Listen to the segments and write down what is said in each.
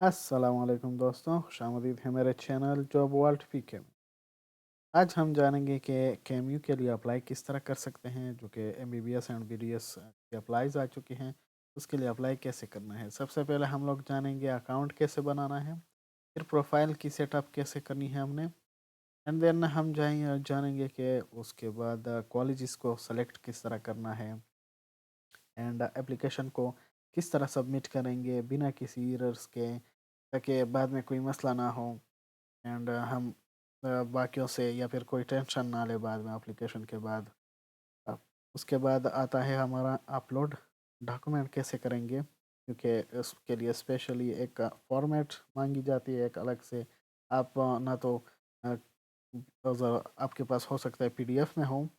अस्सलामुअलैकुम दोस्तों, खुशामदीद है मेरे चैनल जॉब वर्ल्ड पीके में। आज हम जानेंगे कि केएमयू के लिए अप्लाई किस तरह कर सकते हैं, जो कि एमबीबीएस एंड बीडीएस के अप्लाईज आ चुके हैं। उसके लिए अप्लाई कैसे करना है, सबसे पहले हम लोग जानेंगे अकाउंट कैसे बनाना है, फिर प्रोफाइल की सेटअप कैसे करनी है हमने। एंड देन हम जानेंगे कि उसके बाद कॉलेज को सेलेक्ट किस तरह करना है, एंड एप्लीकेशन को किस तरह सबमिट करेंगे बिना किसी एरर्स के, ताकि बाद में कोई मसला ना हो। एंड हम बाकियों से या फिर कोई टेंशन ना ले बाद में एप्लीकेशन के बाद। अ, उसके बाद आता है हमारा अपलोड डॉक्यूमेंट कैसे करेंगे, क्योंकि उसके लिए स्पेशली एक फॉर्मेट मांगी जाती है एक अलग से। आप ना तो आपके पास हो सकता है पीडीएफ में हो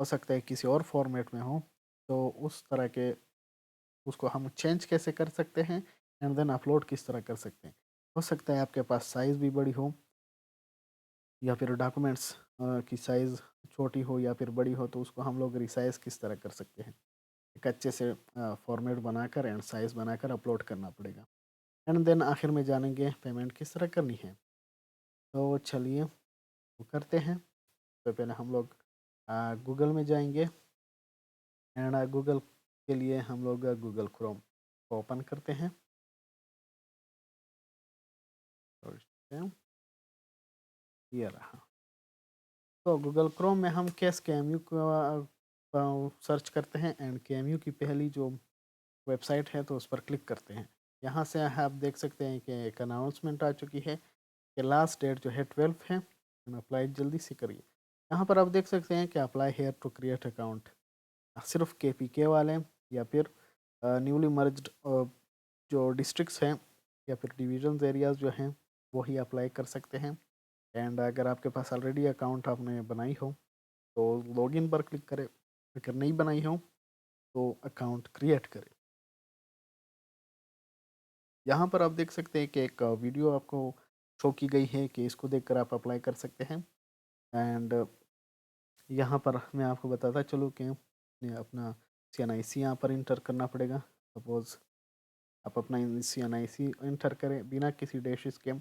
सकता है किसी और फॉर्मेट में हो। तो उस तरह के उसको हम चेंज कैसे कर सकते हैं, एंड देन अपलोड किस तरह कर सकते हैं। हो सकता है आपके पास साइज़ भी बड़ी हो, या फिर डॉक्यूमेंट्स की साइज़ छोटी हो या फिर बड़ी हो, तो उसको हम लोग रिसाइज किस तरह कर सकते हैं। एक अच्छे से फॉर्मेट बनाकर एंड साइज़ बनाकर अपलोड करना पड़ेगा। एंड देन आखिर में जानेंगे पेमेंट किस तरह करनी है। तो चलिए वो करते हैं। तो पहले हम लोग गूगल में जाएंगे, एंड गूगल के लिए हम लोग गूगल क्रोम को ओपन करते हैं। तो ये रहा। तो गूगल क्रोम में हम कैस के एम यू को सर्च करते हैं, एंड के एम यू की पहली जो वेबसाइट है तो उस पर क्लिक करते हैं। यहाँ से आप देख सकते हैं कि एक अनाउंसमेंट आ चुकी है कि लास्ट डेट जो है 12 है, अप्लाई जल्दी से करिए। यहाँ पर आप देख सकते हैं कि apply here to create account सिर्फ के वाले या फिर न्यूली मर्ज्ड जो डिस्ट्रिक्ट्स हैं या फिर डिविजन एरियाज जो हैं वो ही अप्लाई कर सकते हैं। एंड अगर आपके पास ऑलरेडी अकाउंट आपने बनाई हो तो लॉगिन पर क्लिक करें, अगर नहीं बनाई हो तो अकाउंट क्रिएट करें। यहाँ पर आप देख सकते हैं कि एक वीडियो आपको शो की गई है कि इसको देखकर आप अप्लाई कर सकते हैं। एंड यहाँ पर मैं आपको बताता चलूँ कि अपना CNIC यहाँ पर इंटर करना पड़ेगा। सपोज़ आप अपना CNIC इंटर करें बिना किसी डैशेस के।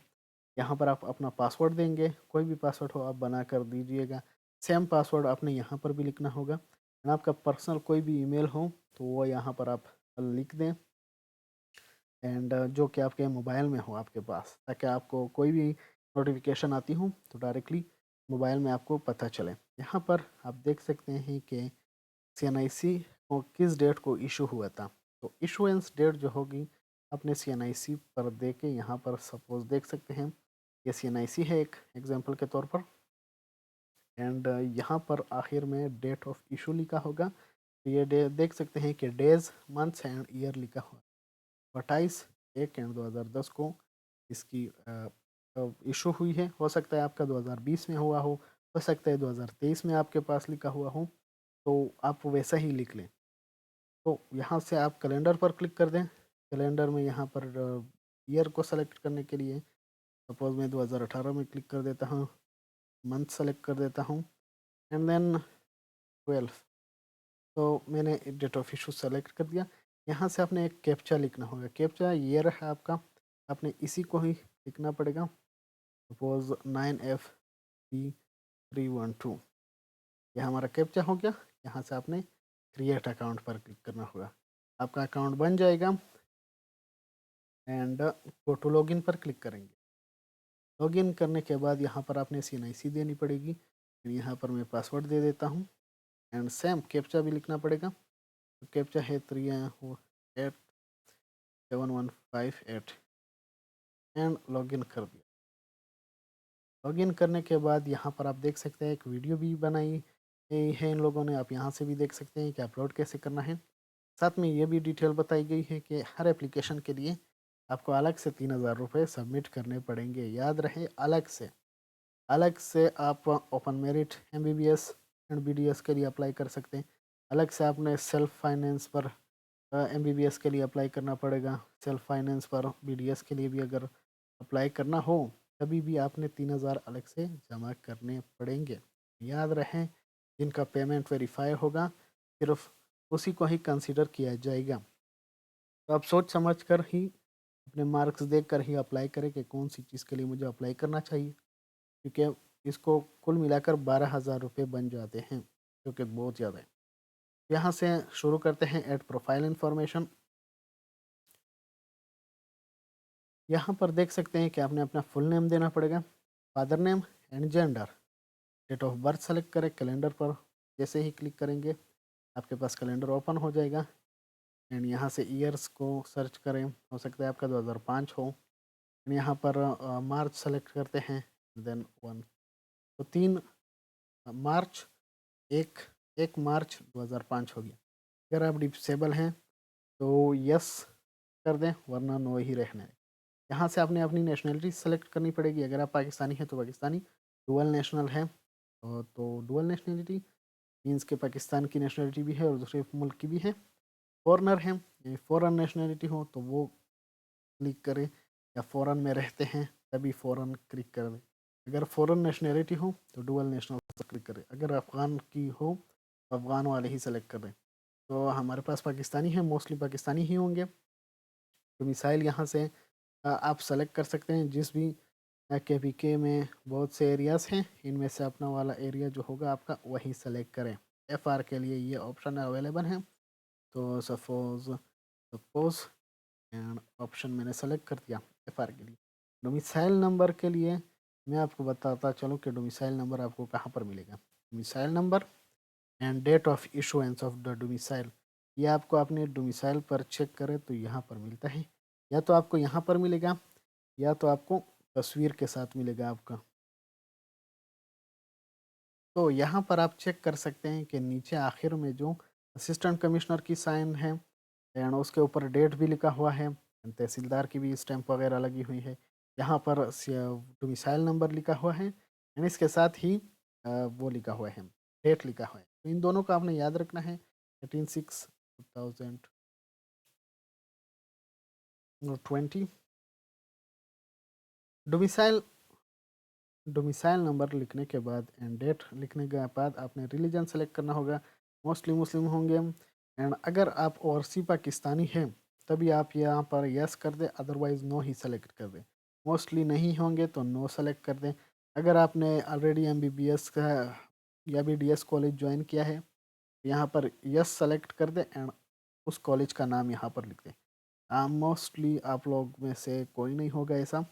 यहाँ पर आप अपना पासवर्ड देंगे, कोई भी पासवर्ड हो आप बना कर दीजिएगा। सेम पासवर्ड आपने यहाँ पर भी लिखना होगा। एंड आपका पर्सनल कोई भी ईमेल हो तो वो यहाँ पर आप लिख दें, एंड जो कि आपके मोबाइल में हो आपके पास, ताकि आपको कोई भी नोटिफिकेशन आती हो तो डायरेक्टली मोबाइल में आपको पता चले। यहाँ पर आप देख सकते हैं कि CNIC को किस डेट को इशू हुआ था। तो इशुएंस डेट जो होगी अपने CNIC पर दे के यहाँ पर सपोज देख सकते हैं ये CNIC है एक एग्जांपल के तौर पर। एंड यहाँ पर आखिर में डेट ऑफ इशू लिखा होगा। तो ये देख सकते हैं कि डेज मंथ्स एंड ईयर लिखा हुआ 28/1/2010 को इसकी इशू हुई है। हो सकता है आपका 2020 में हुआ हो सकता है 2023 में आपके पास लिखा हुआ हो, तो आप वैसा ही लिख लें। तो यहाँ से आप कैलेंडर पर क्लिक कर दें। कैलेंडर में यहाँ पर ईयर को सेलेक्ट करने के लिए सपोज मैं 2018 में क्लिक कर देता हूँ, मंथ सेलेक्ट कर देता हूँ, एंड देन 12। तो मैंने डेट ऑफ इशू सेलेक्ट कर दिया। यहाँ से आपने एक कैप्चा लिखना होगा। कैप्चा ये रहा आपका, आपने इसी को ही लिखना पड़ेगा। सपोज 9FP312 ये हमारा कैप्चा हो गया। यहाँ से आपने क्रिएट अकाउंट पर क्लिक करना होगा, आपका अकाउंट बन जाएगा। एंड गो टू लॉगिन पर क्लिक करेंगे। लॉगिन करने के बाद यहाँ पर आपने CNIC देनी पड़ेगी। यहाँ पर मैं पासवर्ड दे देता हूँ, एंड सेम कैप्चा भी लिखना पड़ेगा। तो कैप्चा है 387158, एंड लॉगिन कर दिया। लॉगिन करने के बाद यहाँ पर आप देख सकते हैं एक वीडियो भी बनाई है इन लोगों ने, आप यहाँ से भी देख सकते हैं कि अपलोड कैसे करना है। साथ में ये भी डिटेल बताई गई है कि हर एप्लीकेशन के लिए आपको अलग से 3000 रुपये सबमिट करने पड़ेंगे। याद रहे, अलग से आप open merit MBBS and BDS के लिए अप्लाई कर सकते हैं। अलग से आपने सेल्फ फाइनेंस पर MBBS के लिए अप्लाई करना पड़ेगा। सेल्फ फाइनेंस पर BDS के लिए भी अगर अप्लाई करना हो तभी भी आपने 3000 अलग से जमा करने पड़ेंगे। याद रहे, जिनका पेमेंट वेरीफाई होगा सिर्फ उसी को ही कंसिडर किया जाएगा। तो आप सोच समझ कर ही अपने मार्क्स देखकर ही अप्लाई करें कि कौन सी चीज़ के लिए मुझे अप्लाई करना चाहिए, क्योंकि इसको कुल मिलाकर 12,000 रुपये बन जाते हैं, जो कि बहुत ज़्यादा है। यहाँ से शुरू करते हैं ऐड प्रोफाइल इंफॉर्मेशन। यहाँ पर देख सकते हैं कि आपने अपना फुल नेम देना पड़ेगा, father name and gender. Date of birth select करें, कैलेंडर पर जैसे ही क्लिक करेंगे आपके पास कैलेंडर ओपन हो जाएगा। एंड यहाँ से ईयर्स को सर्च करें, हो सकता है आपका 2005 हो। यहाँ पर मार्च सेलेक्ट करते हैं, देन 1, तो 3 मार्च, एक 1 मार्च 2005 हो गया। अगर आप डिसेबल हैं तो यस कर दें, वरना नो ही रहने दें। यहाँ से आपने अपनी नेशनलिटी सेलेक्ट करनी पड़ेगी। अगर आप पाकिस्तानी हैं तो पाकिस्तानी, डुअल नेशनल है तो डुअल नेशनलिटी मीन्स के पाकिस्तान की नेशनलिटी भी है और दूसरे मुल्क की भी है। फॉरनर हैं, फॉरेन नेशनलिटी हो तो वो क्लिक करें, या फ़ॉरेन में रहते हैं तभी फ़ॉरेन क्लिक कर दें। अगर फ़ॉरेन नेशनलिटी हो तो डुअल नेशनल पर क्लिक करें। अगर अफ़गान की हो तो अफ़गान वाले ही सेलेक्ट कर दें। तो हमारे पास पाकिस्तानी है, मोस्टली पाकिस्तानी ही होंगे। तो मिसाइल यहाँ से आप सेलेक्ट कर सकते हैं। जिस भी के पी के में बहुत से एरियाज़ हैं, इनमें से अपना वाला एरिया जो होगा आपका वही सेलेक्ट करें। एफ़ आर के लिए ये ऑप्शन अवेलेबल है। तो सपोज़ एंड ऑप्शन मैंने सेलेक्ट कर दिया एफ आर के लिए। डोमिसाइल नंबर के लिए मैं आपको बताता चलूँ कि डोमिसाइल नंबर आपको कहाँ पर मिलेगा। Domicile number and date of issuance of the domicile, ये आपको अपने डोमिसाइल पर चेक करें तो यहाँ पर मिलता है। या तो आपको यहाँ पर मिलेगा, या तो आपको तस्वीर के साथ मिलेगा आपका। तो यहाँ पर आप चेक कर सकते हैं कि नीचे आखिर में जो असिस्टेंट कमिश्नर की साइन है एंड उसके ऊपर डेट भी लिखा हुआ है, तहसीलदार की भी स्टैंप वगैरह लगी हुई है। यहाँ पर डोमिसाइल नंबर लिखा हुआ है एंड इसके साथ ही वो लिखा हुआ है, डेट लिखा हुआ है। तो इन दोनों का आपने याद रखना है। 18/6/2020 डोमिसाइल डोमिसाइल नंबर लिखने के बाद एंड डेट लिखने के बाद आपने रिलीजन सेलेक्ट करना होगा। मोस्टली मुस्लिम होंगे। एंड अगर आप ओवरसी पाकिस्तानी हैं तभी आप यहाँ पर यस कर दें, अदरवाइज़ नो ही सेलेक्ट कर दें। मोस्टली नहीं होंगे तो नो सेलेक्ट कर दें। अगर आपने ऑलरेडी एमबीबीएस का या B D S college join किया है, यहाँ पर यस सेलेक्ट कर दें एंड उस कॉलेज का नाम यहाँ पर लिख दें। मोस्टली आप लोग में से कोई नहीं होगा ऐसा,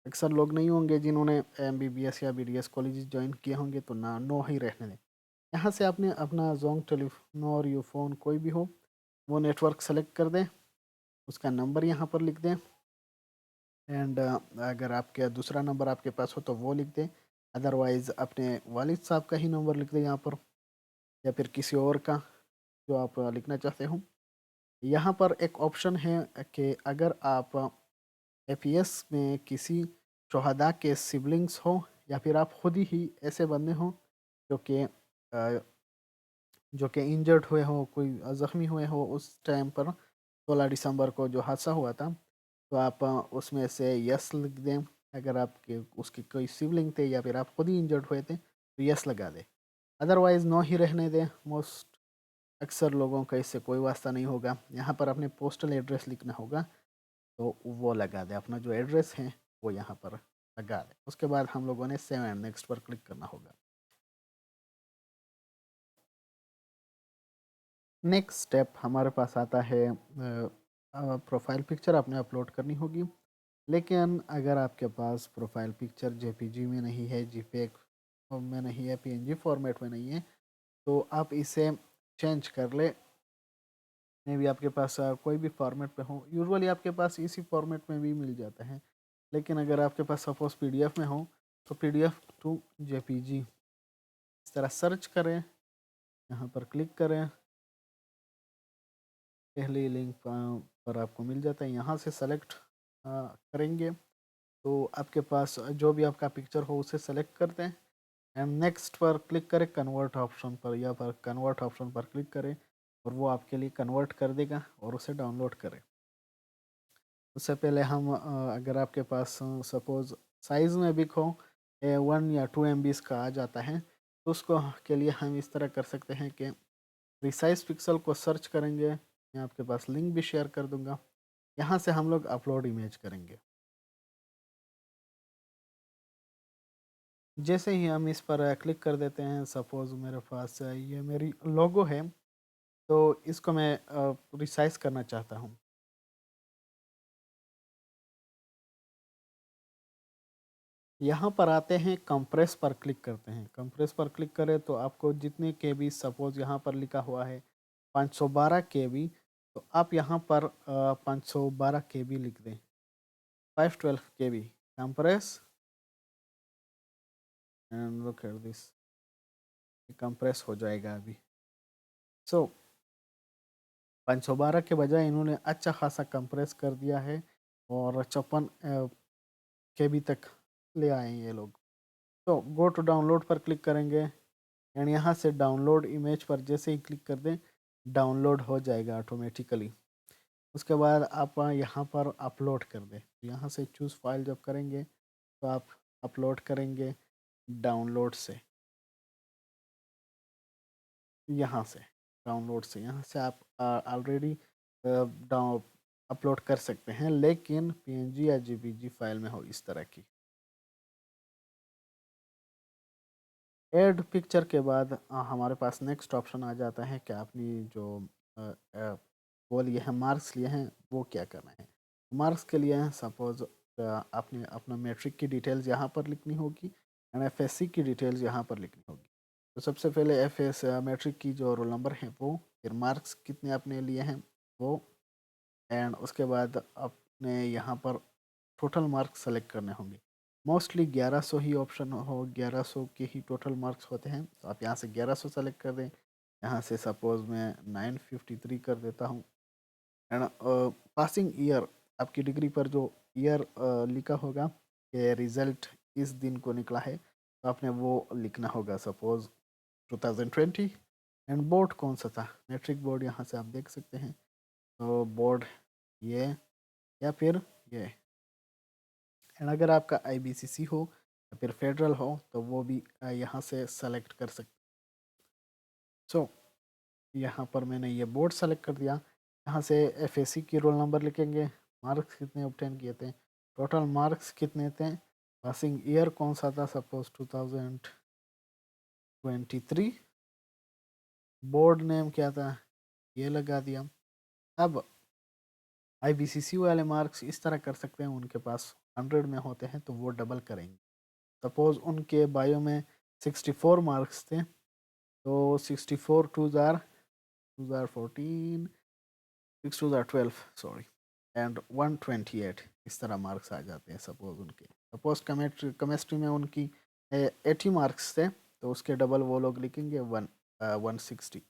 अक्सर लोग नहीं होंगे जिन्होंने एमबीबीएस या बीडीएस कॉलेज ज्वाइन किए होंगे, तो ना नो ही रहने दें। यहाँ से आपने अपना जोंग टेलीफोन और यू फ़ोन कोई भी हो वो नेटवर्क सेलेक्ट कर दें, उसका नंबर यहाँ पर लिख दें एंड अगर आपके दूसरा नंबर आपके पास हो तो वो लिख दें, अदरवाइज़ अपने वालिद साहब का ही नंबर लिख दें यहाँ पर, या फिर किसी और का जो आप लिखना चाहते हो। यहाँ पर एक ऑप्शन है कि अगर आप एपीएस में किसी शहदा के सिबलिंग्स हो या फिर आप खुद ही ऐसे बंदे हों जो कि इंजर्ड हुए हो, कोई ज़ख्मी हुए हो उस टाइम पर 16 दिसंबर को जो हादसा हुआ था, तो आप उसमें से यस लिख दें। अगर आपके उसके कोई सिबलिंग थे या फिर आप खुद ही इंजर्ड हुए थे तो यस लगा दें, अदरवाइज़ नो ही रहने दें। मोस्ट अक्सर लोगों का इससे कोई वास्ता नहीं होगा। यहाँ पर अपने पोस्टल एड्रेस लिखना होगा तो वो लगा दें, अपना जो एड्रेस है वो यहाँ पर लगा दें। उसके बाद हम लोगों ने सेव एंड नेक्स्ट पर क्लिक करना होगा। नेक्स्ट स्टेप हमारे पास आता है प्रोफाइल पिक्चर आपने अपलोड करनी होगी। लेकिन अगर आपके पास प्रोफाइल पिक्चर जेपीजी में नहीं है, जीपेग में नहीं है, पीएनजी फॉर्मेट में नहीं है, तो आप इसे चेंज कर ले। मे भी आपके पास कोई भी फॉर्मेट पे हो, यूजुअली आपके पास इसी फॉर्मेट में भी मिल जाता है। लेकिन अगर आपके पास सपोज पीडीएफ में हो तो पीडीएफ टू जेपीजी इस तरह सर्च करें, यहाँ पर क्लिक करें, पहले लिंक पर आपको मिल जाता है। यहाँ से सेलेक्ट करेंगे तो आपके पास जो भी आपका पिक्चर हो उसे सेलेक्ट करते हैं एंड नेक्स्ट पर क्लिक करें, कन्वर्ट ऑप्शन पर, या पर कन्वर्ट ऑप्शन पर क्लिक करें और वो आपके लिए कन्वर्ट कर देगा और उसे डाउनलोड करें। उससे पहले हम अगर आपके पास सपोज़ साइज़ में बिग हो 1 या 2 MB का आ जाता है, तो उसको के लिए हम इस तरह कर सकते हैं कि रिसाइज पिक्सल को सर्च करेंगे। मैं आपके पास लिंक भी शेयर कर दूंगा। यहाँ से हम लोग अपलोड इमेज करेंगे। जैसे ही हम इस पर क्लिक कर देते हैं, सपोज़ मेरे पास ये मेरी लोगो है, तो इसको मैं रिसाइज़ करना चाहता हूँ। यहाँ पर आते हैं, कंप्रेस पर क्लिक करते हैं। कंप्रेस पर क्लिक करें तो आपको जितने केबी, सपोज़ यहाँ पर लिखा हुआ है 512 केबी, तो आप यहाँ पर 512 केबी लिख दें। 512 KB compress and look at this, compress हो जाएगा अभी। सो 512 के बजाय इन्होंने अच्छा खासा कंप्रेस कर दिया है और 56 केबी तक ले आए हैं ये लोग। तो गो टू डाउनलोड पर क्लिक करेंगे एंड यहाँ से डाउनलोड इमेज पर जैसे ही क्लिक कर दें, डाउनलोड हो जाएगा ऑटोमेटिकली। उसके बाद आप यहाँ पर अपलोड कर दें। यहाँ से चूज़ फाइल जब करेंगे तो आप अपलोड करेंगे डाउनलोड से, यहाँ से डाउनलोड से, यहाँ से आप ऑलरेडी डाउन अपलोड कर सकते हैं, लेकिन पीएनजी या जेपीजी फाइल में हो इस तरह की। ऐड पिक्चर के बाद हमारे पास नेक्स्ट ऑप्शन आ जाता है कि आपने जो वो लिए हैं, मार्क्स लिए हैं, वो क्या करना है। मार्क्स के लिए सपोज आपने अपना मैट्रिक की डिटेल्स यहाँ पर लिखनी होगी एंड एफएससी की डिटेल्स यहाँ पर लिखनी होगी। तो सबसे पहले एफएस मैट्रिक की जो रोल नंबर है वो, फिर मार्क्स कितने आपने लिए हैं वो, एंड उसके बाद आपने यहाँ पर टोटल मार्क्स सेलेक्ट करने होंगे। मोस्टली 1100 ही ऑप्शन हो, 1100 के ही टोटल मार्क्स होते हैं, तो आप यहाँ से 1100 सेलेक्ट कर दें। यहाँ से सपोज़ मैं 953 कर देता हूँ एंड पासिंग ईयर, आपकी डिग्री पर जो ईयर लिखा होगा कि रिज़ल्ट इस दिन को निकला है, तो आपने वो लिखना होगा, सपोज़ 2020। एंड बोर्ड कौन सा था, मैट्रिक बोर्ड, यहाँ से आप देख सकते हैं। तो बोर्ड ये या फिर ये, एंड अगर आपका आईबीसीसी हो या फिर फेडरल हो तो वो भी यहाँ से सेलेक्ट कर सकते। सो यहाँ पर मैंने ये बोर्ड सेलेक्ट कर दिया। यहाँ से एफएससी की रोल नंबर लिखेंगे, मार्क्स कितने ऑब्टेन किए थे, टोटल मार्क्स कितने थे, पासिंग ईयर कौन सा था, सपोज 2023, बोर्ड नेम क्या था, ये लगा दिया। अब आईबीसीसी वाले मार्क्स इस तरह कर सकते हैं, उनके पास 100 में होते हैं तो वो डबल करेंगे। सपोज उनके बायो में 64 मार्क्स थे, तो 64 टू ज़ार 14, 6 टू ज़ार 12 सॉरी, एंड 128 इस तरह मार्क्स आ जाते हैं सपोज उनके। सपोज केमिस्ट्री में उनकी 80 मार्क्स थे, तो उसके डबल वो लोग लिखेंगे 160।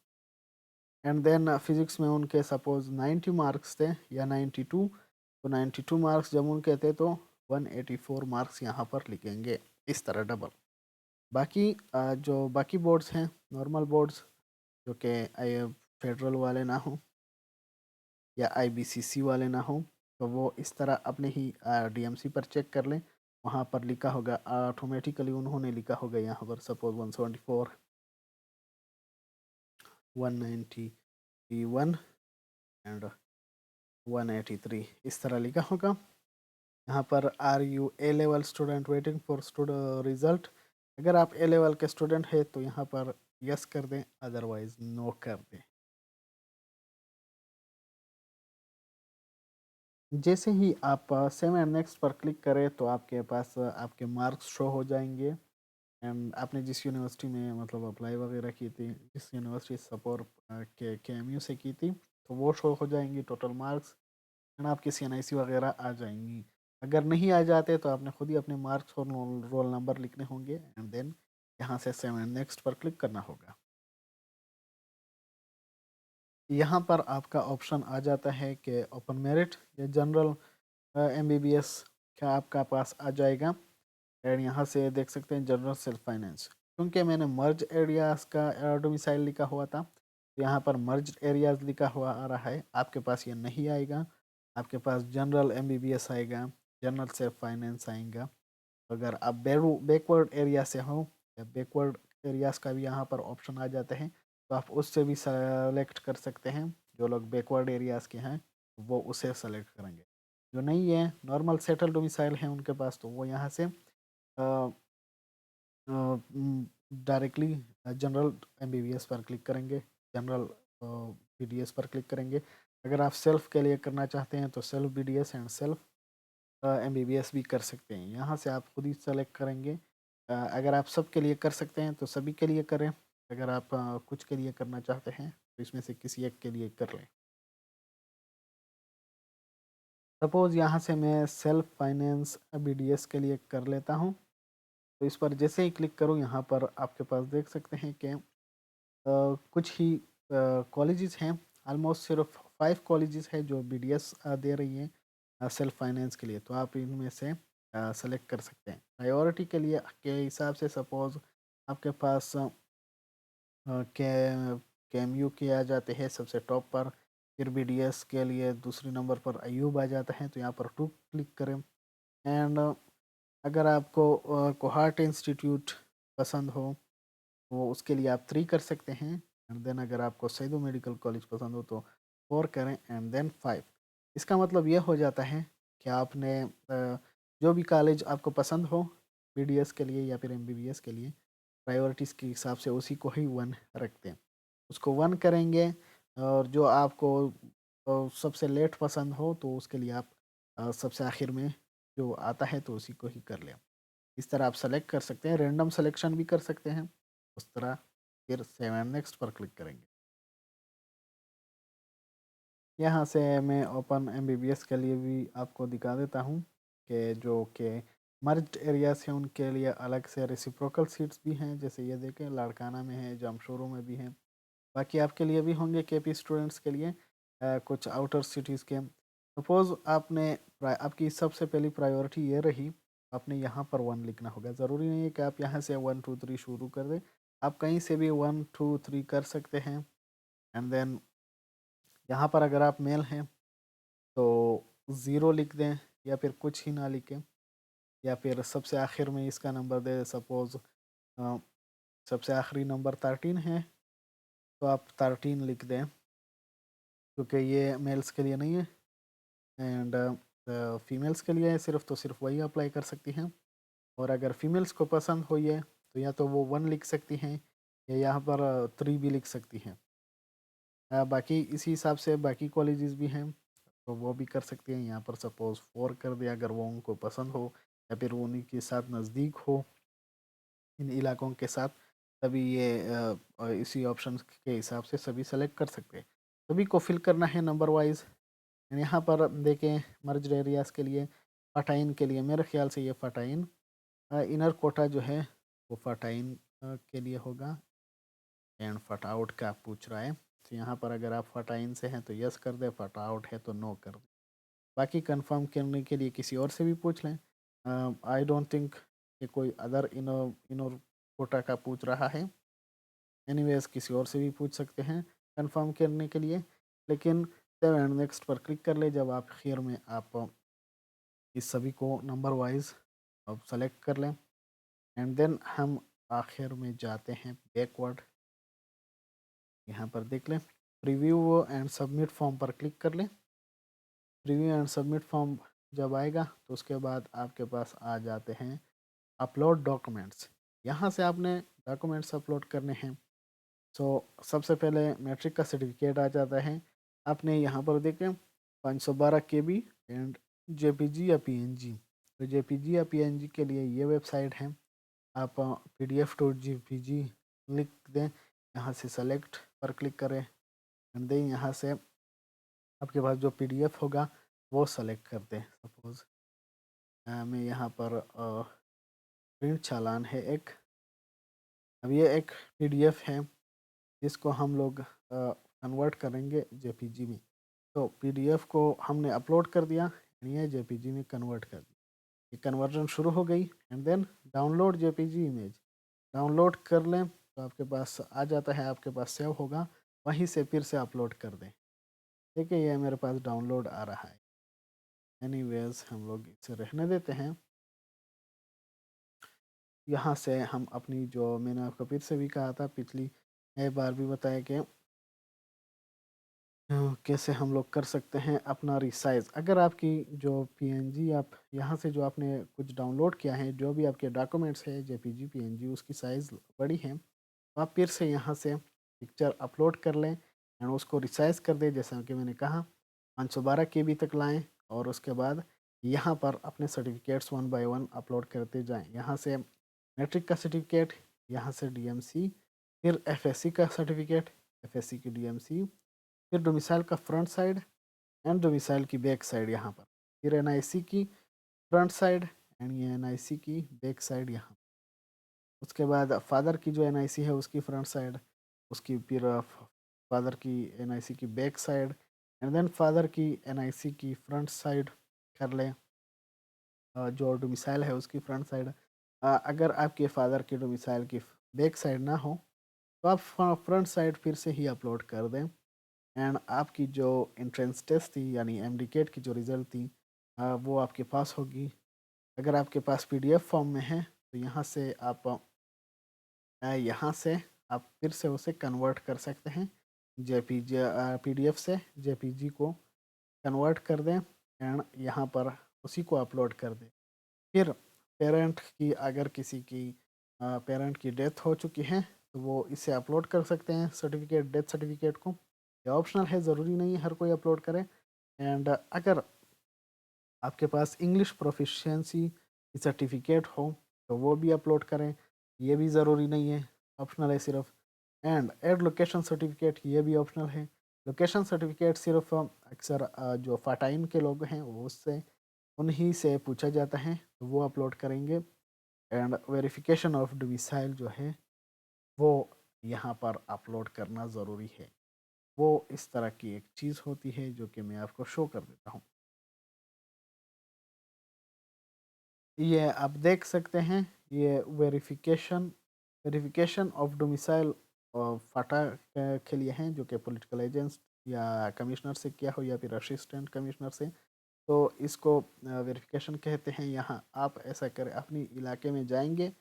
एंड देन फिजिक्स में उनके सपोज 90 मार्क्स थे या 92, तो 92 मार्क्स जब उनके थे तो 184 मार्क्स यहाँ पर लिखेंगे, इस तरह डबल। बाकी जो बाकी बोर्ड्स हैं, नॉर्मल बोर्ड्स जो कि फेडरल वाले ना हों या आईबीसीसी वाले ना हों, तो वो इस तरह अपने ही डीएमसी पर चेक कर लें। वहाँ पर लिखा होगा ऑटोमेटिकली, उन्होंने लिखा होगा यहाँ पर सपोज 174, 191 एंड 183 इस तरह लिखा होगा। यहाँ पर are you A level student waiting for result, अगर आप ए लेवल के स्टूडेंट हैं तो यहाँ पर यस कर दें, अदरवाइज नो कर दें। जैसे ही आप सेव एंड नेक्स्ट पर क्लिक करें तो आपके पास आपके मार्क्स शो हो जाएंगे एंड आपने जिस यूनिवर्सिटी में मतलब अप्लाई वगैरह की थी, जिस यूनिवर्सिटी सपोर्ट के एम यू से की थी, तो वो शो हो जाएंगी टोटल मार्क्स एंड आपकी CNIC वगैरह आ जाएंगी। अगर नहीं आ जाते तो आपने खुद ही अपने मार्क्स और रोल नंबर लिखने होंगे एंड देन यहाँ से सेव एंड नेक्स्ट पर क्लिक करना होगा। यहाँ पर आपका ऑप्शन आ जाता है कि ओपन मेरिट या जनरल MBBS क्या आपका पास आ जाएगा एंड यहाँ से देख सकते हैं जनरल सेल्फ फाइनेंस। क्योंकि मैंने मर्ज एरियाज़ का डोमिसाइल लिखा हुआ था, तो यहाँ पर मर्ज एरियाज़ लिखा हुआ आ रहा है, आपके पास ये नहीं आएगा। आपके पास जनरल MBBS आएगा, जनरल सेल्फ फाइनेंस आएगा। अगर आप बैकवर्ड एरिया से हो या बैकवर्ड एरियाज़ का भी यहाँ पर ऑप्शन आ जाते हैं, तो आप उससे भी सेलेक्ट कर सकते हैं। जो लोग बैकवर्ड एरियाज़ के हैं वो उसे सेलेक्ट करेंगे। जो नहीं है, नॉर्मल सेटल डोमिसाइल है उनके पास, तो वो यहाँ से डायरेक्टली जनरल एमबीबीएस पर क्लिक करेंगे, जनरल बीडीएस पर क्लिक करेंगे। अगर आप सेल्फ के लिए करना चाहते हैं तो self BDS and self MBBS भी कर सकते हैं। यहाँ से आप खुद ही सेलेक्ट करेंगे। अगर आप सब के लिए कर सकते हैं तो सभी के लिए करें, अगर आप कुछ के लिए करना चाहते हैं तो इसमें से किसी एक के लिए कर लें। सपोज़ यहाँ से मैं सेल्फ फाइनेंस बीडीएस के लिए कर लेता हूँ। तो इस पर जैसे ही क्लिक करूँ, यहाँ पर आपके पास देख सकते हैं कि कुछ ही कॉलेजेस हैं। ऑलमोस्ट सिर्फ 5 कॉलेजेस हैं जो बीडीएस दे रही हैं सेल्फ फाइनेंस के लिए। तो आप इनमें से सेलेक्ट कर सकते हैं। प्रायोरिटी के लिए के हिसाब से सपोज़ आपके पास के केएमयू के आ जाते हैं सबसे टॉप पर, फिर बीडीएस के लिए दूसरे नंबर पर अयूब आ जाता है, तो यहाँ पर 2 क्लिक करें। एंड अगर आपको कोहार्ट इंस्टीट्यूट पसंद हो, वो उसके लिए आप 3 कर सकते हैं। एंड देन अगर आपको सैदो मेडिकल कॉलेज पसंद हो तो 4 करें एंड देन 5। इसका मतलब ये हो जाता है कि आपने जो भी कॉलेज आपको पसंद हो बीडीएस के लिए या फिर एमबीबीएस के लिए, प्रायोरिटीज़ के हिसाब से उसी को ही 1 रखते हैं, उसको 1 करेंगे। और जो आपको सबसे लेट पसंद हो तो उसके लिए आप सबसे आखिर में जो आता है तो उसी को ही कर लें। इस तरह आप सेलेक्ट कर सकते हैं, रैंडम सिलेक्शन भी कर सकते हैं उस तरह। फिर सेव एंड नेक्स्ट पर क्लिक करेंगे। यहाँ से मैं ओपन एमबीबीएस के लिए भी आपको दिखा देता हूँ कि जो कि मर्ज्ड एरियाज हैं उनके लिए अलग से रेसिप्रोकल सीट्स भी हैं। जैसे ये देखें, लाड़काना में है, जमशोरों में भी हैं। बाकी आपके लिए भी होंगे केपी स्टूडेंट्स के लिए कुछ आउटर सिटीज़ के। सपोज़ आपकी सबसे पहली प्रायोरिटी ये रही, आपने यहाँ पर 1 लिखना होगा। ज़रूरी नहीं है कि आप यहाँ से 1 2 3 शुरू कर दें, आप कहीं से भी 1 2 3 कर सकते हैं। एंड देन यहाँ पर अगर आप मेल हैं तो 0 लिख दें, या फिर कुछ ही ना लिखें, या फिर सबसे आखिर में इसका नंबर दे। सपोज़ सबसे आखिरी नंबर 13 है तो आप 13 लिख दें, क्योंकि ये मेल्स के लिए नहीं है। एंड फीमेल्स के लिए सिर्फ तो सिर्फ वही अप्लाई कर सकती हैं। और अगर फीमेल्स को पसंद हो ये, तो या तो वो 1 लिख सकती हैं या यहाँ पर 3 भी लिख सकती हैं। बाकी इसी हिसाब से बाकी कॉलेजेस भी हैं तो वो भी कर सकती हैं। यहाँ पर सपोज़ 4 कर दिया अगर वो उनको पसंद हो या फिर वो उन्हीं के साथ नज़दीक हो इन इलाकों के साथ, तभी ये इसी ऑप्शन के हिसाब से सभी सेलेक्ट कर सकते हैं। सभी को फिल करना है नंबर वाइज। यहाँ पर देखें, मर्ज्ड एरियाज़ के लिए, फटाइन के लिए, मेरे ख्याल से ये फटाइन इनर कोटा जो है वो फटाइन के लिए होगा। एंड फट आउट का पूछ रहा है, तो यहाँ पर अगर आप फटाइन से हैं तो यस कर दे, फट आउट है तो नो कर दे। बाकी कंफर्म करने के लिए किसी और से भी पूछ लें। आई डोंट थिंक कि कोई अदर इनर कोटा का पूछ रहा है। एनीवेज किसी और से भी पूछ सकते हैं कंफर्म करने के लिए। लेकिन सेव एंड नेक्स्ट पर क्लिक कर ले। जब आप आखिर में आप इस सभी को नंबर वाइज अब सेलेक्ट कर लें, एंड देन हम आखिर में जाते हैं बैकवर्ड। यहाँ पर देख लें, प्रीव्यू एंड सबमिट फॉर्म पर क्लिक कर लें। प्रीव्यू एंड सबमिट फॉर्म जब आएगा तो उसके बाद आपके पास आ जाते हैं अपलोड डॉक्यूमेंट्स। यहाँ से आपने डॉक्यूमेंट्स अपलोड करने हैं। सो सबसे पहले मैट्रिक का सर्टिफिकेट आ जाता है। आपने यहाँ पर देखें 512 KB एंड जेपीजी या पीएनजी। तो जेपीजी या पीएनजी के लिए ये वेबसाइट है। आप pdf.jpg लिख दें, यहाँ से सेलेक्ट पर क्लिक करें, एंड देन यहाँ से आपके पास जो पीडीएफ होगा वो सेलेक्ट कर दें। सपोज़ मैं यहाँ पर प्रिंट चालान है एक। अब ये एक पीडीएफ है जिसको हम लोग कन्वर्ट करेंगे जेपीजी में। तो पीडीएफ को हमने अपलोड कर दिया, ये जेपीजी में कन्वर्ट कर दिया। ये कन्वर्जन शुरू हो गई। And then download JPG image download कर लें तो आपके पास आ जाता है, आपके पास सेव होगा, वहीं से फिर से अपलोड कर दें। ठीक है, ये मेरे पास डाउनलोड आ रहा है। एनीवेज हम लोग इसे रहने देते हैं। यहाँ से हम अपनी, जो मैंने आपको फिर से भी कहा था, पिछली बार भी बताया कि कैसे हम लोग कर सकते हैं अपना रिसाइज। अगर आपकी जो पीएनजी आप यहाँ से जो आपने कुछ डाउनलोड किया है, जो भी आपके डॉक्यूमेंट्स है जेपीजी पीएनजी, उसकी साइज़ बड़ी है, तो आप फिर से यहाँ से पिक्चर अपलोड कर लें एंड उसको रिसाइज कर दें। जैसा कि मैंने कहा 512 केबी तक लाएं और उसके बाद यहाँ पर अपने certificates one by one upload करते जाएं। यहाँ से मैट्रिक का सर्टिफिकेट, यहाँ से डीएमसी, फिर एफएससी का सर्टिफिकेट, एफएससी की डीएमसी, फिर डोमिसाइल का फ्रंट साइड एंड डोमिसाइल की बैक साइड यहाँ पर, फिर एनआईसी की फ्रंट साइड एंड ये एनआईसी की बैक साइड यहाँ। उसके बाद फादर की जो एनआईसी है उसकी फ्रंट साइड, उसकी फिर फादर की एनआईसी की back side and then father की एनआईसी की फ्रंट साइड कर लें। जो डोमिसाइल है उसकी फ्रंट साइड, अगर आपके फादर के डोमिसाइल की बैक साइड ना हो तो आप फ्रंट साइड फिर से ही अपलोड कर दें। एंड आपकी जो एंट्रेंस टेस्ट थी यानी एमडीकेट की जो रिज़ल्ट थी, वो आपके पास होगी। अगर आपके पास पीडीएफ फॉर्म में है तो यहाँ से आप फिर से उसे कन्वर्ट कर सकते हैं जेपीजी, पीडीएफ से जेपीजी को कन्वर्ट कर दें एंड यहाँ पर उसी को अपलोड कर दें। फिर पेरेंट की, अगर किसी की पेरेंट की डेथ हो चुकी है तो वो इसे अपलोड कर सकते हैं सर्टिफिकेट, डेथ सर्टिफिकेट को। ये ऑप्शनल है, ज़रूरी नहीं है हर कोई अपलोड करे। एंड अगर आपके पास इंग्लिश प्रोफिशिएंसी की सर्टिफिकेट हो तो वो भी अपलोड करें, ये भी ज़रूरी नहीं है, ऑप्शनल है सिर्फ। एंड एड लोकेशन सर्टिफिकेट, ये भी ऑप्शनल है। लोकेशन सर्टिफिकेट सिर्फ अक्सर जो फाटाइन के लोग हैं वो उससे उन्हीं से पूछा जाता है तो वो अपलोड करेंगे। एंड वेरिफिकेशन ऑफ डोमिसाइल जो है वो यहाँ पर अपलोड करना ज़रूरी है। वो इस तरह की एक चीज़ होती है जो कि मैं आपको शो कर देता हूँ। ये आप देख सकते हैं, ये वेरिफिकेशन वेरिफिकेशन ऑफ डोमिसाइल फाटा के लिए हैं, जो कि पॉलिटिकल एजेंट्स या कमिश्नर से किया हो या फिर असिस्टेंट कमिश्नर से, तो इसको वेरिफिकेशन कहते हैं। यहाँ आप ऐसा करें, अपनी इलाके में जाएंगे,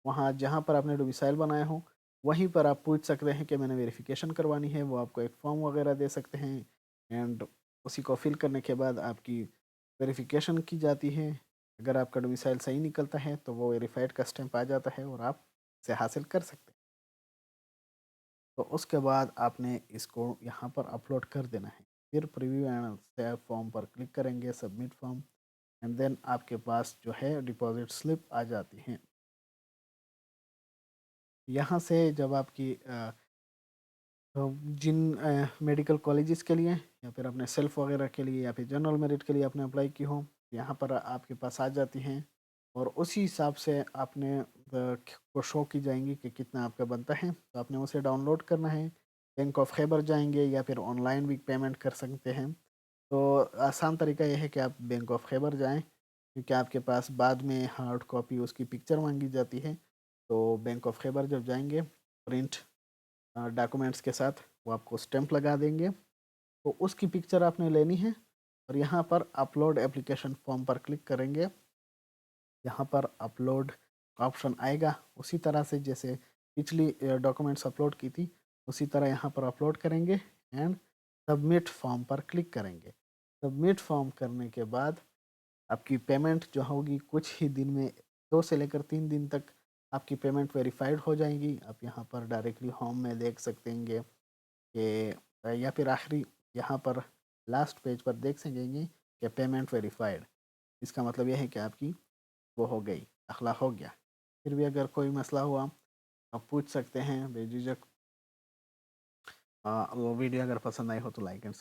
वहाँ जहाँ पर आपने डोमिसाइल बनाया हो वहीं पर आप पूछ सकते हैं कि मैंने वेरिफिकेशन करवानी है। वो आपको एक फॉर्म वगैरह दे सकते हैं एंड उसी को फिल करने के बाद आपकी वेरिफिकेशन की जाती है। अगर आपका डोमिसाइल सही निकलता है तो वो वेरीफाइड का स्टैंप आ जाता है और आप इसे हासिल कर सकते हैं। तो उसके बाद आपने इसको यहाँ पर अपलोड कर देना है। फिर प्रीव्यू एंड सेव फॉर्म पर क्लिक करेंगे, सबमिट फॉर्म, एंड देन आपके पास जो है डिपॉजिट स्लिप आ जाती है। यहाँ से जब आपकी तो जिन मेडिकल कॉलेजेस के लिए या फिर अपने सेल्फ वगैरह के लिए या फिर जनरल मेरिट के लिए आपने अप्लाई की हो, यहाँ पर आपके पास आ जाती हैं और उसी हिसाब से आपने को शो की जाएंगी कि कितना आपका बनता है। तो आपने उसे डाउनलोड करना है। बैंक ऑफ खैबर जाएंगे या फिर ऑनलाइन भी पेमेंट कर सकते हैं। तो आसान तरीका यह है कि आप बैंक ऑफ खैबर जाएं, क्योंकि आपके पास बाद में हार्ड कॉपी उसकी पिक्चर मांगी जाती है। तो बैंक ऑफ खैबर जब जाएंगे, प्रिंट डॉक्यूमेंट्स के साथ वो आपको स्टैंप लगा देंगे, तो उसकी पिक्चर आपने लेनी है और यहाँ पर अपलोड एप्लीकेशन फॉर्म पर क्लिक करेंगे। यहाँ पर अपलोड का ऑप्शन आएगा, उसी तरह से जैसे पिछली डॉक्यूमेंट्स अपलोड की थी उसी तरह यहाँ पर अपलोड करेंगे एंड सबमिट फॉर्म पर क्लिक करेंगे। सबमिट फॉर्म करने के बाद आपकी पेमेंट जो होगी कुछ ही दिन में, 2 से लेकर 3 दिन तक आपकी पेमेंट वेरीफाइड हो जाएगी। आप यहाँ पर डायरेक्टली होम में देख सकते हैं कि या फिर आखिरी यहाँ पर लास्ट पेज पर देख सकेंगे कि पेमेंट वेरीफाइड। इसका मतलब यह है कि आपकी वो हो गई, दाखिला हो गया। फिर भी अगर कोई मसला हुआ आप पूछ सकते हैं बेझिझक। वो वीडियो अगर पसंद आई हो तो लाइक एंड